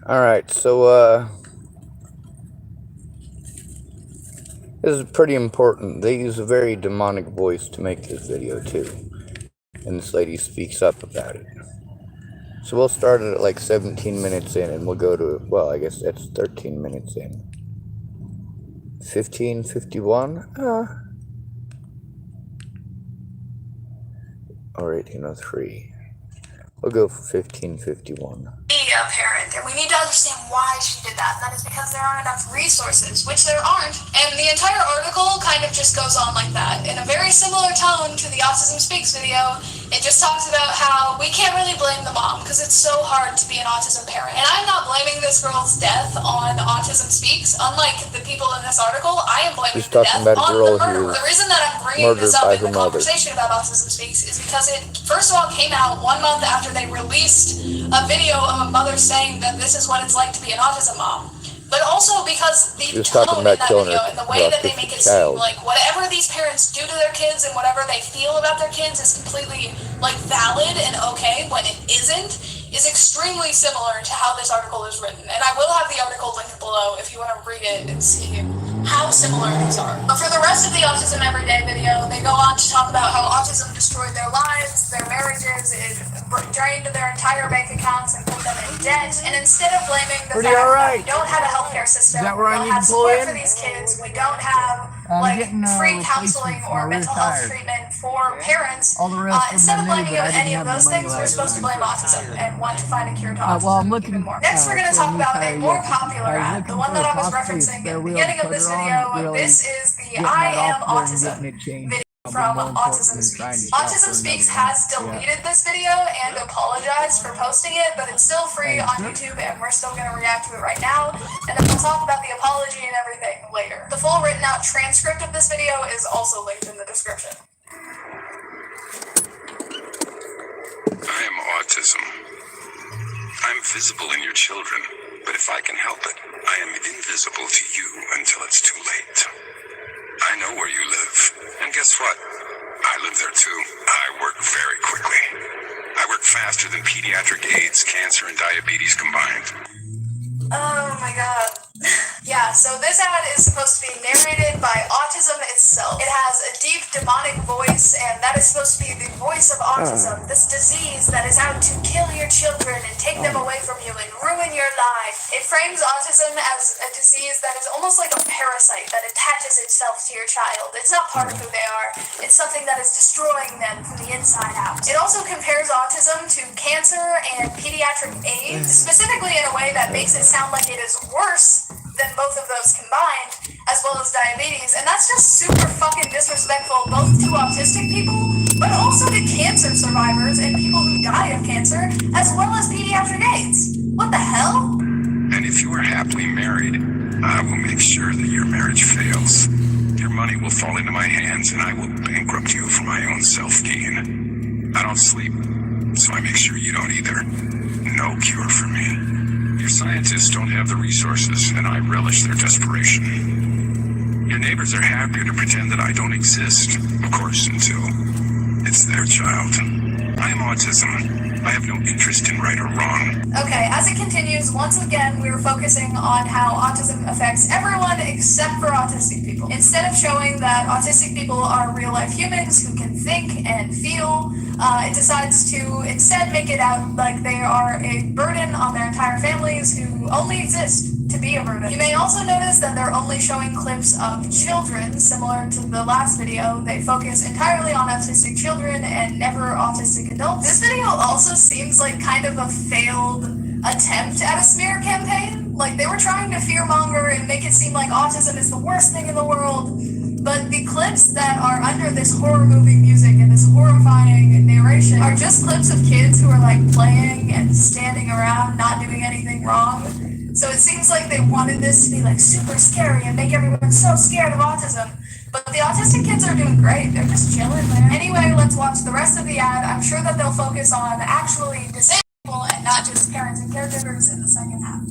Alright, so, this is pretty important. They use a very demonic voice to make this video, too. And this lady speaks up about it. So we'll start it at like 17 minutes in, and we'll go to, well, I guess that's 13 minutes in. 15:51? Or 18:03. We'll go for 15:51. Be a parent, and we need to understand why she did that. And that is because there aren't enough resources, which there aren't. And the entire article kind of just goes on like that, in a very similar tone to the Autism Speaks video. It just talks about how we can't really blame the mom because it's so hard to be an autism parent. And I'm not blaming this girl's death on Autism Speaks. Unlike the people in this article, I am blaming the death on the murderer. The reason that I'm bringing this up in the conversation about Autism Speaks is because it, first of all, came out 1 month after they released a video of a mother saying that this is what it's like to be an autism mom. But also because the tone in that video and the way that they make it seem like whatever these parents do to their kids and whatever they feel about their kids is completely like valid and okay when it isn't, is extremely similar to how this article is written. And I will have the article linked below if you want to read it and see how similar these are. But for the rest of the Autism Everyday video, they go on to talk about how autism destroyed their lives, their marriages, it drained their entire bank accounts and put them in debt. And instead of blaming the fact that we don't have a healthcare system, we don't have support for these kids, we don't have free counseling or mental health treatment for parents, instead of blaming any of those things, we're supposed to blame autism and want to find a cure to autism even more. Next, we're going to talk about a more popular ad, the one that I was referencing at the beginning of this video. This is the I Am Autism video from Autism Speaks. Autism Speaks has deleted this video and apologized for posting it, but it's still free on YouTube and we're still going to react to it right now, and then we'll talk about the apology and everything later. The full written out transcript of this video is also linked in the description. I am autism. I'm visible in your children, but if I can help it, I am invisible to you until it's too late. I know where you live, and guess what? I live there too. I work very quickly. I work faster than pediatric AIDS, cancer, and diabetes combined. Oh my god. Yeah, so this ad is supposed to be narrated by autism itself. It has a deep demonic voice, and that is supposed to be the voice of autism, this disease that is out to kill your children and take them away from you and ruin your life. It frames autism as a disease that is almost like a parasite that attaches itself to your child. It's not part of who they are. It's something that is destroying them from the inside out. It also compares autism to cancer and pediatric AIDS, specifically in a way that makes it sound like it is worse than both of those combined, as well as diabetes, and that's just super fucking disrespectful both to autistic people, but also to cancer survivors and people who die of cancer, as well as pediatric AIDS. What the hell? And if you are happily married, I will make sure that your marriage fails. Your money will fall into my hands and I will bankrupt you for my own self-gain. I don't sleep, so I make sure you don't either. No cure for me. Your scientists don't have the resources, and I relish their desperation. Your neighbors are happier to pretend that I don't exist, of course, until it's their child. I am autism. I have no interest in right or wrong. Okay, as it continues, once again, we were focusing on how autism affects everyone except for autistic people. Instead of showing that autistic people are real-life humans who can think and feel, it decides to instead make it out like they are a burden on their entire families who only exist to be a burden. You may also notice that they're only showing clips of children, similar to the last video. They focus entirely on autistic children and never autistic adults. This video also seems like kind of a failed attempt at a smear campaign. Like, they were trying to fearmonger and make it seem like autism is the worst thing in the world. But the clips that are under this horror movie music and this horrifying narration are just clips of kids who are like playing and standing around, not doing anything wrong. So it seems like they wanted this to be like super scary and make everyone so scared of autism. But the autistic kids are doing great. They're just chilling there. Anyway, let's watch the rest of the ad. I'm sure that they'll focus on actually disabled people and not just parents and caregivers in the second half.